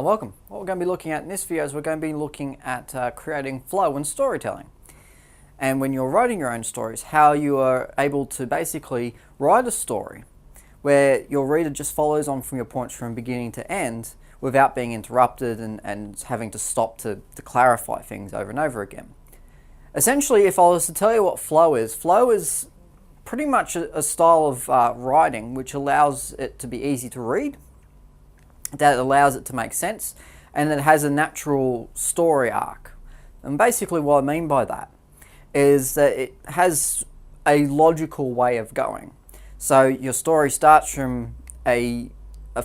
Welcome. What we're going to be looking at in this video is we're going to be looking at creating flow and storytelling. And when you're writing your own stories, how you are able to basically write a story where your reader just follows on from your points from beginning to end without being interrupted and having to stop to clarify things over and over again. Essentially, if I was to tell you what flow is pretty much a style of writing which allows it to be easy to read, that allows it to make sense, and it has a natural story arc. And basically what I mean by that is that it has a logical way of going. So your story starts from a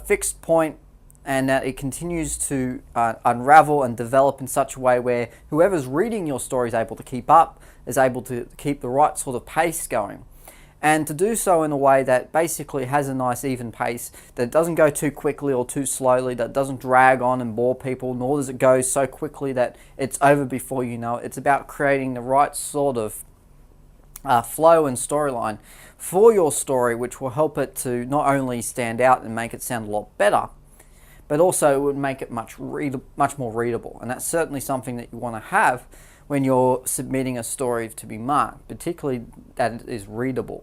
fixed point, and that it continues to unravel and develop in such a way where whoever's reading your story is able to keep up, is able to keep the right sort of pace going. And to do so in a way that basically has a nice even pace, that doesn't go too quickly or too slowly, that doesn't drag on and bore people, nor does it go so quickly that it's over before you know it. It's about creating the right sort of flow and storyline for your story, which will help it to not only stand out and make it sound a lot better, but also it would make it much more readable. And that's certainly something that you want to have when you're submitting a story to be marked, particularly that it is readable.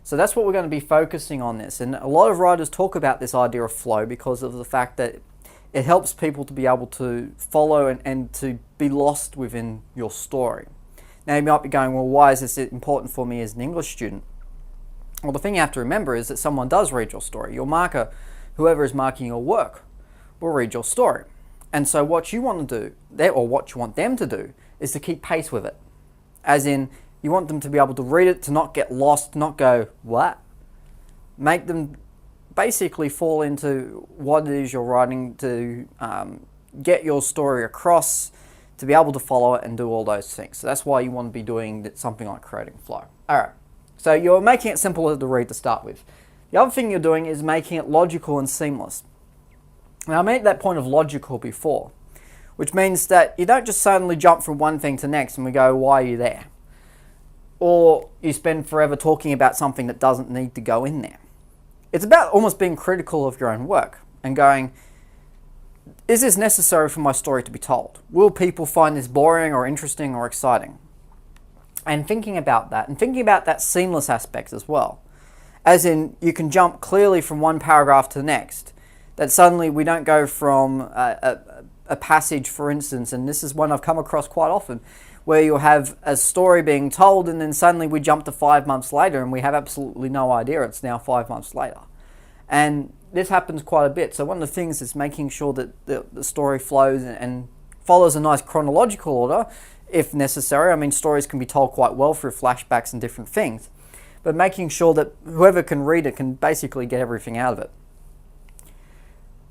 So that's what we're going to be focusing on this. And a lot of writers talk about this idea of flow because of the fact that it helps people to be able to follow and to be lost within your story. Now you might be going, well, why is this important for me as an English student? Well, the thing you have to remember is that someone does read your story. Your marker, whoever is marking your work, will read your story. And so what you want to do, or what you want them to do, is to keep pace with it. As in, you want them to be able to read it, to not get lost, not go, what? Make them basically fall into what it is you're writing, to get your story across, to be able to follow it and do all those things. So that's why you want to be doing something like creating flow. Alright, so you're making it simpler to read to start with. The other thing you're doing is making it logical and seamless. Now I made that point of logical before, which means that you don't just suddenly jump from one thing to the next and we go, why are you there? Or you spend forever talking about something that doesn't need to go in there. It's about almost being critical of your own work and going, is this necessary for my story to be told? Will people find this boring or interesting or exciting? And thinking about that, and thinking about that seamless aspect as well. As in, you can jump clearly from one paragraph to the next. That suddenly we don't go from a passage, for instance, and this is one I've come across quite often, where you'll have a story being told and then suddenly we jump to 5 months later and we have absolutely no idea it's now 5 months later. And this happens quite a bit. So one of the things is making sure that the story flows and follows a nice chronological order, if necessary. I mean, stories can be told quite well through flashbacks and different things, but making sure that whoever can read it can basically get everything out of it.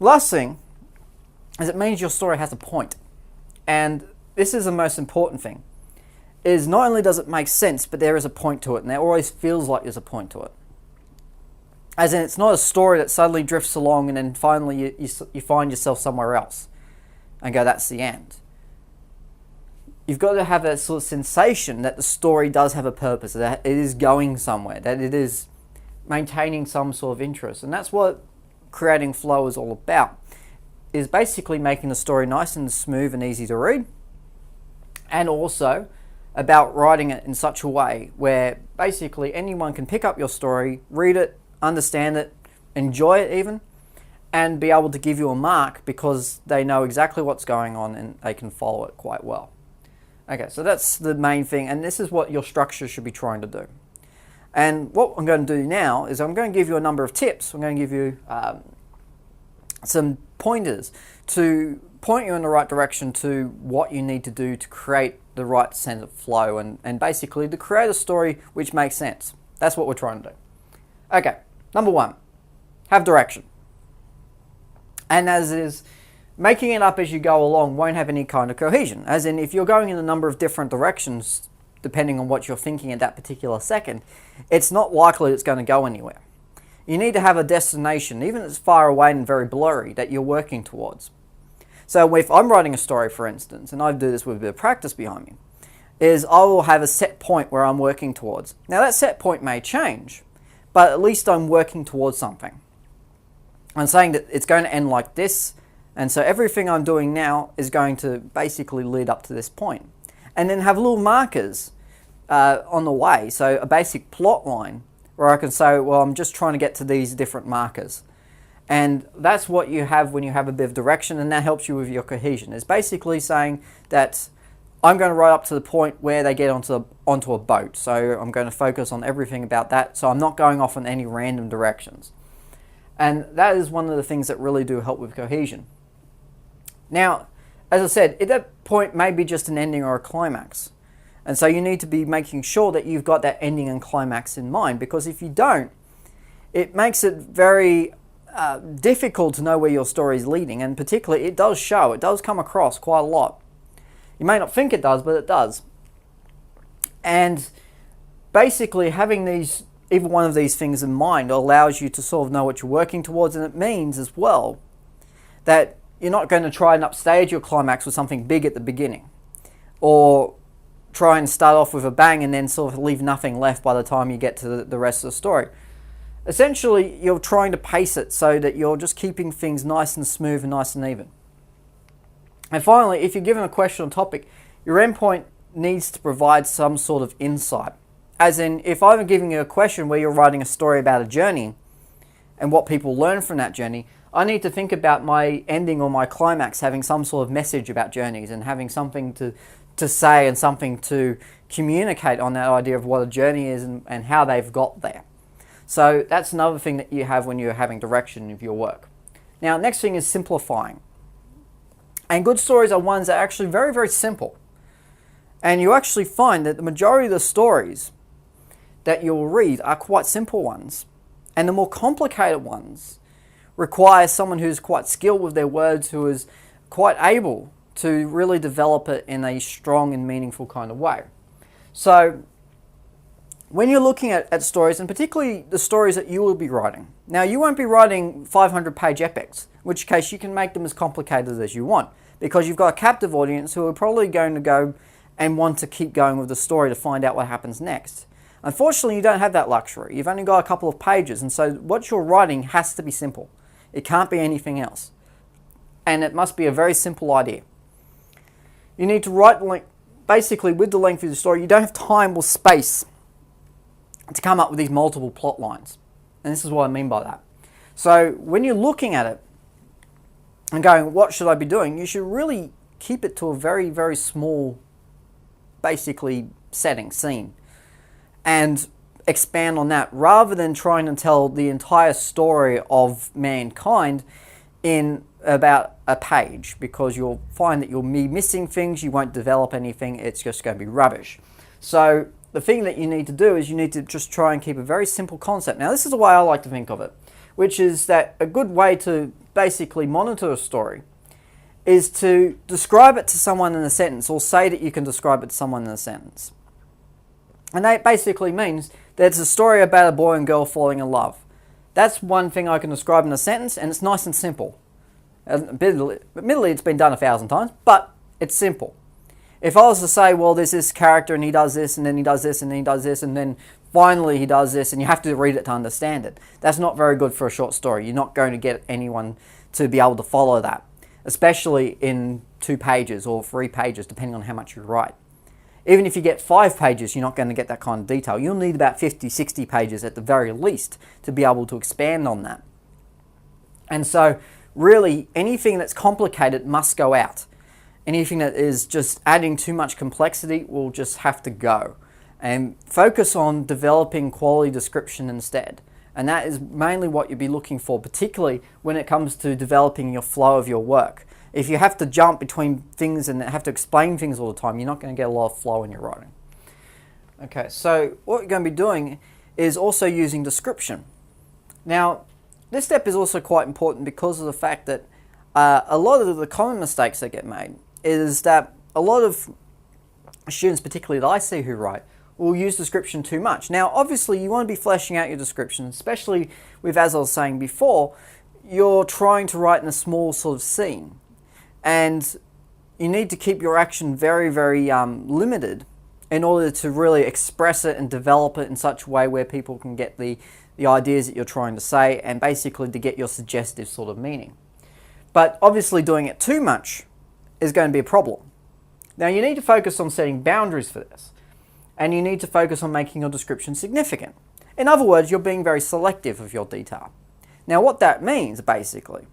Last thing is it means your story has a point. And this is the most important thing, is not only does it make sense, but there is a point to it, and there always feels like there's a point to it. As in, it's not a story that suddenly drifts along and then finally you find yourself somewhere else and go, that's the end. You've got to have that sort of sensation that the story does have a purpose, that it is going somewhere, that it is maintaining some sort of interest. And that's what creating flow is all about, is basically making the story nice and smooth and easy to read, and also about writing it in such a way where basically anyone can pick up your story, read it, understand it, enjoy it even, and be able to give you a mark because they know exactly what's going on and they can follow it quite well. Okay, so that's the main thing, and this is what your structure should be trying to do. And what I'm going to do now is I'm going to give you a number of tips. I'm going to give you some pointers to point you in the right direction to what you need to do to create the right sense of flow and basically to create a story which makes sense. That's what we're trying to do. Okay, number one, have direction. And as is, making it up as you go along won't have any kind of cohesion. As in, if you're going in a number of different directions, depending on what you're thinking at that particular second, it's not likely it's going to go anywhere. You need to have a destination, even if it's far away and very blurry, that you're working towards. So if I'm writing a story, for instance, and I do this with a bit of practice behind me, is I will have a set point where I'm working towards. Now that set point may change, but at least I'm working towards something. I'm saying that it's going to end like this, And so everything I'm doing now is going to basically lead up to this point. And then have little markers on the way. So a basic plot line where I can say, well, I'm just trying to get to these different markers. And that's what you have when you have a bit of direction, and that helps you with your cohesion. It's basically saying that I'm going to write up to the point where they get onto a boat. So I'm going to focus on everything about that. So I'm not going off in any random directions. And that is one of the things that really do help with cohesion. Now, as I said, at that point may be just an ending or a climax. And so you need to be making sure that you've got that ending and climax in mind, because if you don't, it makes it very difficult to know where your story is leading. And particularly, it does come across quite a lot. You may not think it does, but it does. And basically, having either one of these things in mind allows you to sort of know what you're working towards, and it means as well that you're not going to try and upstage your climax with something big at the beginning, or try and start off with a bang and then sort of leave nothing left by the time you get to the rest of the story. Essentially, you're trying to pace it so that you're just keeping things nice and smooth and nice and even. And finally, if you're given a question or topic, your endpoint needs to provide some sort of insight. As in, if I'm giving you a question where you're writing a story about a journey and what people learn from that journey, I need to think about my ending or my climax having some sort of message about journeys and having something to say and something to communicate on that idea of what a journey is and how they've got there. So that's another thing that you have when you're having direction of your work. Now, next thing is simplifying. And good stories are ones that are actually very, very simple. And you actually find that the majority of the stories that you'll read are quite simple ones. And the more complicated ones require someone who's quite skilled with their words, who is quite able to really develop it in a strong and meaningful kind of way. So when you're looking at stories, and particularly the stories that you will be writing, now you won't be writing 500-page epics, in which case you can make them as complicated as you want, because you've got a captive audience who are probably going to go and want to keep going with the story to find out what happens next. Unfortunately, you don't have that luxury. You've only got a couple of pages, and so what you're writing has to be simple. It can't be anything else. And it must be a very simple idea. You need to write, basically with the length of the story, you don't have time or space to come up with these multiple plot lines. And this is what I mean by that. So when you're looking at it and going, what should I be doing? You should really keep it to a very, very small, basically, scene. And expand on that rather than trying to tell the entire story of mankind in about a page, because you'll find that you'll be missing things, you won't develop anything, it's just going to be rubbish. So the thing that you need to do is you need to just try and keep a very simple concept. Now, this is the way I like to think of it, which is that a good way to basically monitor a story is to describe it to someone in a sentence, or say that you can describe it to someone in a sentence. And that basically means that it's a story about a boy and girl falling in love. That's one thing I can describe in a sentence, and it's nice and simple. Admittedly, it's been done 1,000 times, but it's simple. If I was to say, well, there's this character and he does this, and then he does this, and then he does this, and then finally he does this, and you have to read it to understand it, that's not very good for a short story. You're not going to get anyone to be able to follow that, especially in 2 pages or 3 pages, depending on how much you write. Even if you get 5 pages, you're not going to get that kind of detail. You'll need about 50, 60 pages at the very least to be able to expand on that. And so, really, anything that's complicated must go out. Anything that is just adding too much complexity will just have to go. And focus on developing quality description instead. And that is mainly what you'll be looking for, particularly when it comes to developing your flow of your work. If you have to jump between things and have to explain things all the time, you're not going to get a lot of flow in your writing. Okay, so what you're going to be doing is also using description. Now, this step is also quite important because of the fact that a lot of the common mistakes that get made is that a lot of students, particularly that I see who write, will use description too much. Now, obviously, you want to be fleshing out your description, especially with, as I was saying before, you're trying to write in a small sort of scene. And you need to keep your action very, very limited in order to really express it and develop it in such a way where people can get the ideas that you're trying to say, and basically to get your suggestive sort of meaning. But obviously doing it too much is going to be a problem. Now you need to focus on setting boundaries for this, and you need to focus on making your description significant. In other words, you're being very selective of your detail. Now what that means basically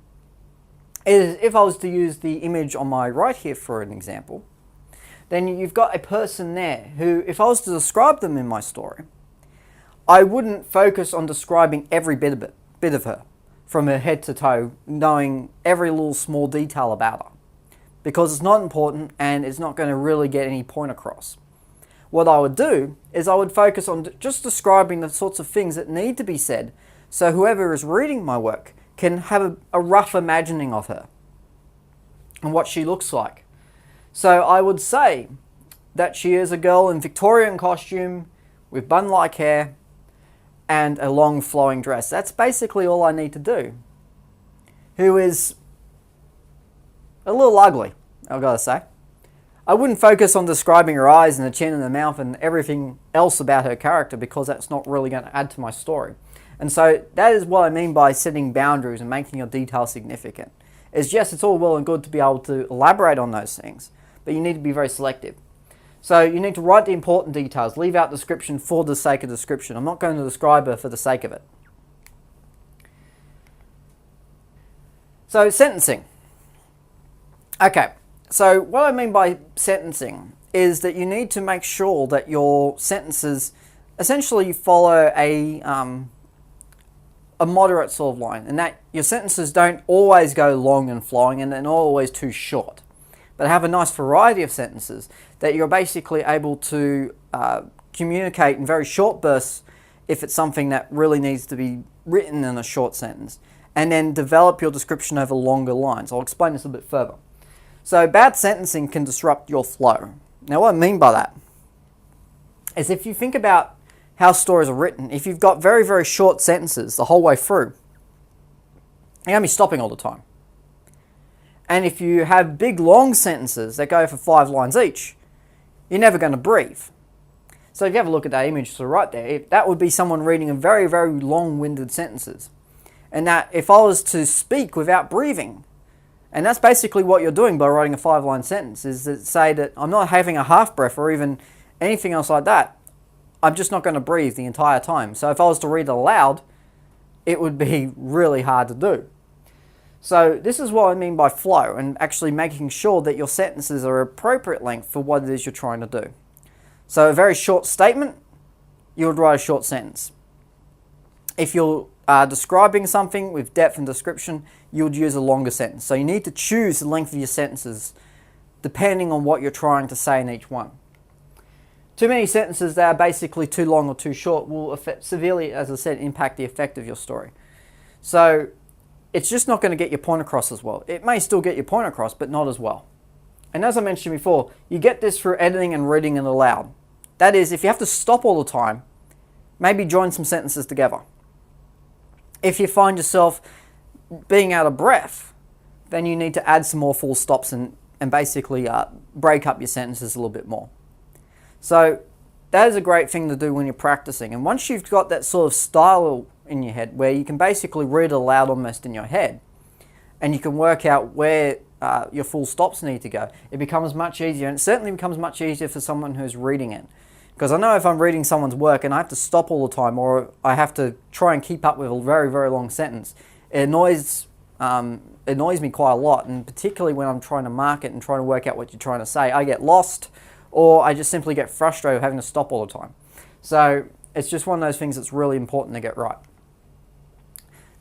is, if I was to use the image on my right here for an example, then you've got a person there who, if I was to describe them in my story, I wouldn't focus on describing every bit of her, from her head to toe, knowing every little small detail about her, because it's not important and it's not going to really get any point across. What I would do is I would focus on just describing the sorts of things that need to be said, so whoever is reading my work can have a rough imagining of her and what she looks like. So I would say that she is a girl in Victorian costume with bun-like hair and a long flowing dress. That's basically all I need to do. Who is a little ugly, I've got to say. I wouldn't focus on describing her eyes and the chin and the mouth and everything else about her character, because that's not really going to add to my story. And so that is what I mean by setting boundaries and making your detail significant. Is yes, it's all well and good to be able to elaborate on those things, but you need to be very selective. So you need to write the important details, leave out description for the sake of description. I'm not going to describe her for the sake of it. So sentencing. Okay, so what I mean by sentencing is that you need to make sure that your sentences essentially follow a moderate sort of line, and that your sentences don't always go long and flowing and they're not always too short, but have a nice variety of sentences that you're basically able to communicate in very short bursts if it's something that really needs to be written in a short sentence, and then develop your description over longer lines. I'll explain this a bit further. So bad sentencing can disrupt your flow. Now what I mean by that is, if you think about how stories are written, if you've got very, very short sentences the whole way through, you're going to be stopping all the time. And if you have big, long sentences that go for 5 lines each, you're never going to breathe. So if you have a look at that image to the right there, that would be someone reading a very, very long-winded sentences. And that if I was to speak without breathing, and that's basically what you're doing by writing a 5-line sentence, is to say that I'm not having a half breath or even anything else like that. I'm just not going to breathe the entire time. So if I was to read it aloud, it would be really hard to do. So this is what I mean by flow, and actually making sure that your sentences are appropriate length for what it is you're trying to do. So a very short statement, you would write a short sentence. If you're describing something with depth and description, you would use a longer sentence. So you need to choose the length of your sentences depending on what you're trying to say in each one. Too many sentences that are basically too long or too short will severely, as I said, impact the effect of your story. So it's just not going to get your point across as well. It may still get your point across, but not as well. And as I mentioned before, you get this through editing and reading it aloud. That is, if you have to stop all the time, maybe join some sentences together. If you find yourself being out of breath, then you need to add some more full stops and basically break up your sentences a little bit more. So that is a great thing to do when you're practicing. And once you've got that sort of style in your head where you can basically read it aloud almost in your head, and you can work out where your full stops need to go, it becomes much easier. And it certainly becomes much easier for someone who's reading it. Because I know if I'm reading someone's work and I have to stop all the time, or I have to try and keep up with a very, very long sentence, it annoys me quite a lot. And particularly when I'm trying to market and trying to work out what you're trying to say, I get lost, or I just simply get frustrated having to stop all the time. So it's just one of those things that's really important to get right.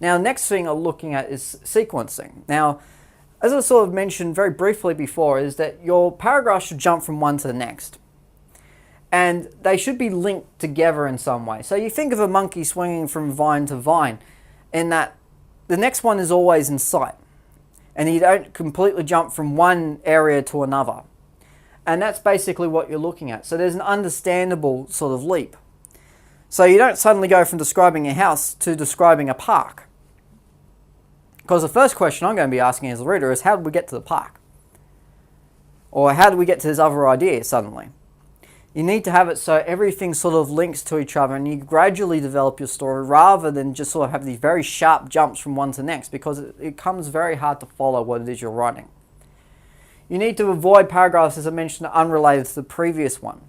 Now, next thing I'm looking at is sequencing. Now, as I sort of mentioned very briefly before, is that your paragraph should jump from one to the next. And they should be linked together in some way. So you think of a monkey swinging from vine to vine, in that the next one is always in sight. And you don't completely jump from one area to another. And that's basically what you're looking at. So there's an understandable sort of leap. So you don't suddenly go from describing a house to describing a park. Because the first question I'm going to be asking as a reader is, how did we get to the park? Or how did we get to this other idea suddenly? You need to have it so everything sort of links to each other and you gradually develop your story rather than just sort of have these very sharp jumps from one to the next, because it becomes very hard to follow what it is you're writing. You need to avoid paragraphs, as I mentioned, unrelated to the previous one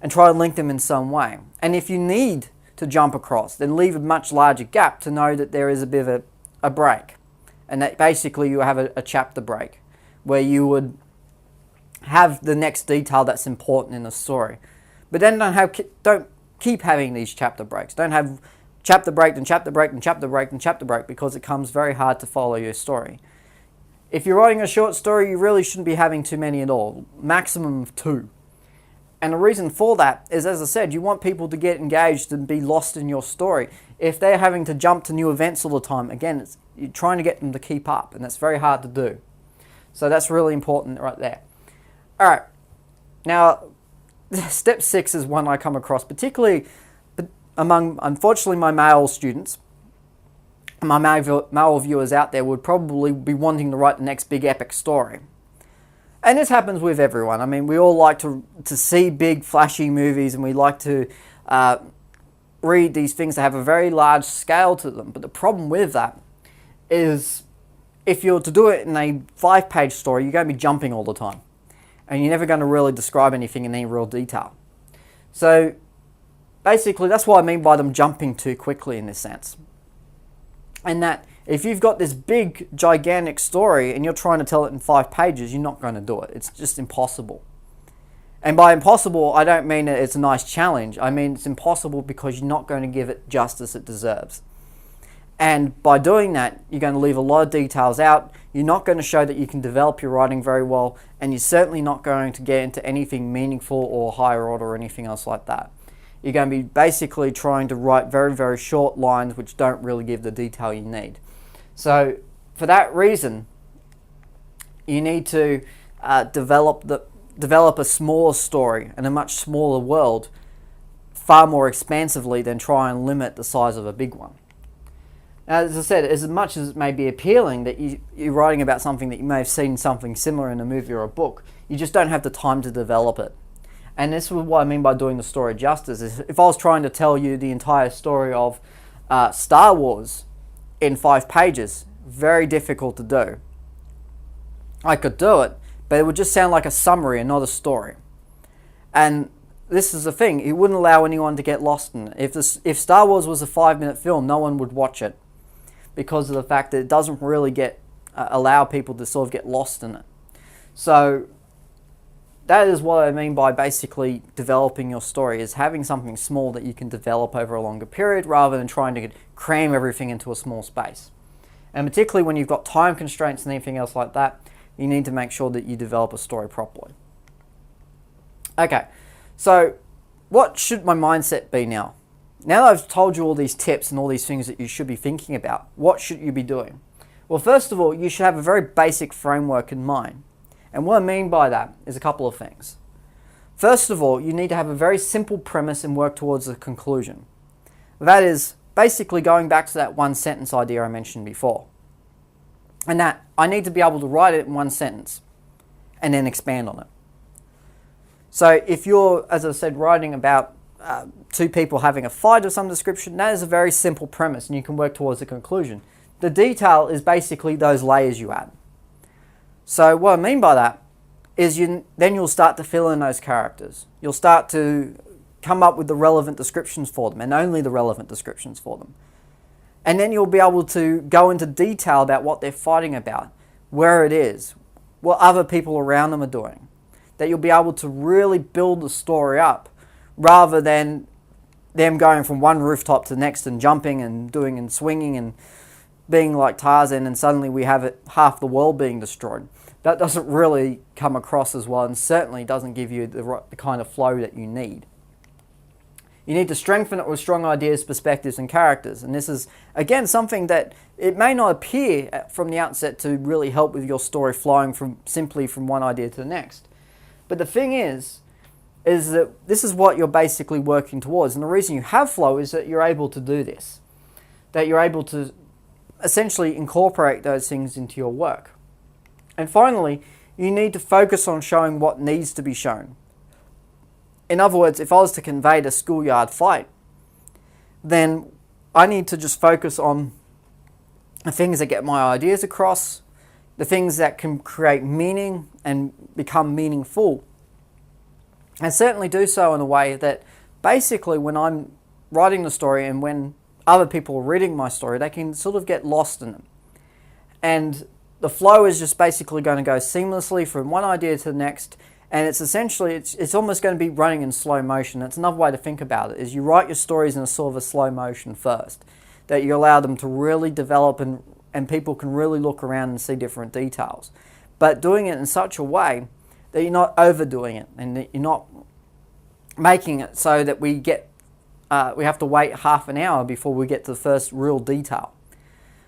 and try to link them in some way. And if you need to jump across, then leave a much larger gap to know that there is a bit of a break. And that basically you have a chapter break where you would have the next detail that's important in the story. But then don't keep having these chapter breaks. Don't have chapter break and chapter break and chapter break and chapter break, because it becomes very hard to follow your story. If you're writing a short story, you really shouldn't be having too many at all. Maximum of 2. And the reason for that is, as I said, you want people to get engaged and be lost in your story. If they're having to jump to new events all the time, again, you're trying to get them to keep up, and that's very hard to do. So that's really important right there. All right, now step 6 is one I come across, particularly among, unfortunately, my male students. My male viewers out there would probably be wanting to write the next big epic story. And this happens with everyone. I mean, we all like to see big flashy movies, and we like to read these things that have a very large scale to them. But the problem with that is, if you're to do it in a 5-page story, you're going to be jumping all the time. And you're never going to really describe anything in any real detail. So basically, that's what I mean by them jumping too quickly in this sense. And that if you've got this big, gigantic story and you're trying to tell it in 5 pages, you're not going to do it. It's just impossible. And by impossible, I don't mean that it's a nice challenge. I mean it's impossible because you're not going to give it justice it deserves. And by doing that, you're going to leave a lot of details out. You're not going to show that you can develop your writing very well, and you're certainly not going to get into anything meaningful or higher order or anything else like that. You're going to be basically trying to write very, very short lines which don't really give the detail you need. So for that reason, you need to develop a smaller story and a much smaller world far more expansively than try and limit the size of a big one. Now, as I said, as much as it may be appealing that you're writing about something that you may have seen something similar in a movie or a book, you just don't have the time to develop it. And this is what I mean by doing the story justice. Is if I was trying to tell you the entire story of Star Wars in 5 pages, very difficult to do. I could do it, but it would just sound like a summary and not a story. And this is the thing, it wouldn't allow anyone to get lost in it. If Star Wars was a 5-minute film, no one would watch it, because of the fact that it doesn't really allow people to sort of get lost in it. So that is what I mean by basically developing your story, is having something small that you can develop over a longer period rather than trying to cram everything into a small space. And particularly when you've got time constraints and anything else like that, you need to make sure that you develop a story properly. Okay, so what should my mindset be now? Now that I've told you all these tips and all these things that you should be thinking about, what should you be doing? Well, first of all, you should have a very basic framework in mind. And what I mean by that is a couple of things. First of all, you need to have a very simple premise and work towards a conclusion. That is basically going back to that 1-sentence idea I mentioned before. And that I need to be able to write it in 1 sentence and then expand on it. So if you're, as I said, writing about 2 people having a fight of some description, that is a very simple premise and you can work towards a conclusion. The detail is basically those layers you add. So what I mean by that is then you'll start to fill in those characters. You'll start to come up with the relevant descriptions for them, and only the relevant descriptions for them. And then you'll be able to go into detail about what they're fighting about, where it is, what other people around them are doing. That you'll be able to really build the story up rather than them going from one rooftop to the next and jumping and doing and swinging and being like Tarzan, and suddenly we have half the world being destroyed. That doesn't really come across as well, and certainly doesn't give you the kind of flow that you need. You need to strengthen it with strong ideas, perspectives, and characters. And this is, again, something that it may not appear from the outset to really help with your story flowing simply from one idea to the next. But the thing is that this is what you're basically working towards. And the reason you have flow is that you're able to do this. That you're able to essentially incorporate those things into your work. And finally, you need to focus on showing what needs to be shown. In other words, if I was to convey the schoolyard fight, then I need to just focus on the things that get my ideas across, the things that can create meaning and become meaningful, and certainly do so in a way that basically when I'm writing the story and when other people are reading my story, they can sort of get lost in it. And the flow is just basically going to go seamlessly from one idea to the next, and it's essentially, it's almost going to be running in slow motion. That's another way to think about it, is you write your stories in a sort of a slow motion first, that you allow them to really develop and people can really look around and see different details. But doing it in such a way that you're not overdoing it and that you're not making it so that we have to wait half an hour before we get to the first real detail.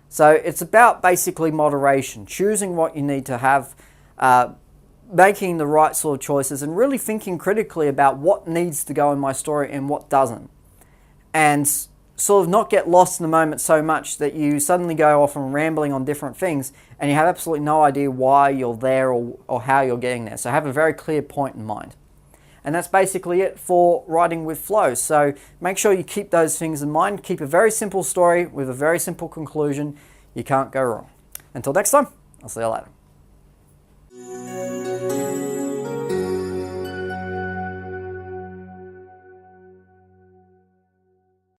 So it's about basically moderation, choosing what you need to have, making the right sort of choices, and really thinking critically about what needs to go in my story and what doesn't. And sort of not get lost in the moment so much that you suddenly go off and rambling on different things and you have absolutely no idea why you're there or how you're getting there. So have a very clear point in mind. And that's basically it for writing with flow. So make sure you keep those things in mind. Keep a very simple story with a very simple conclusion. You can't go wrong. Until next time, I'll see you later.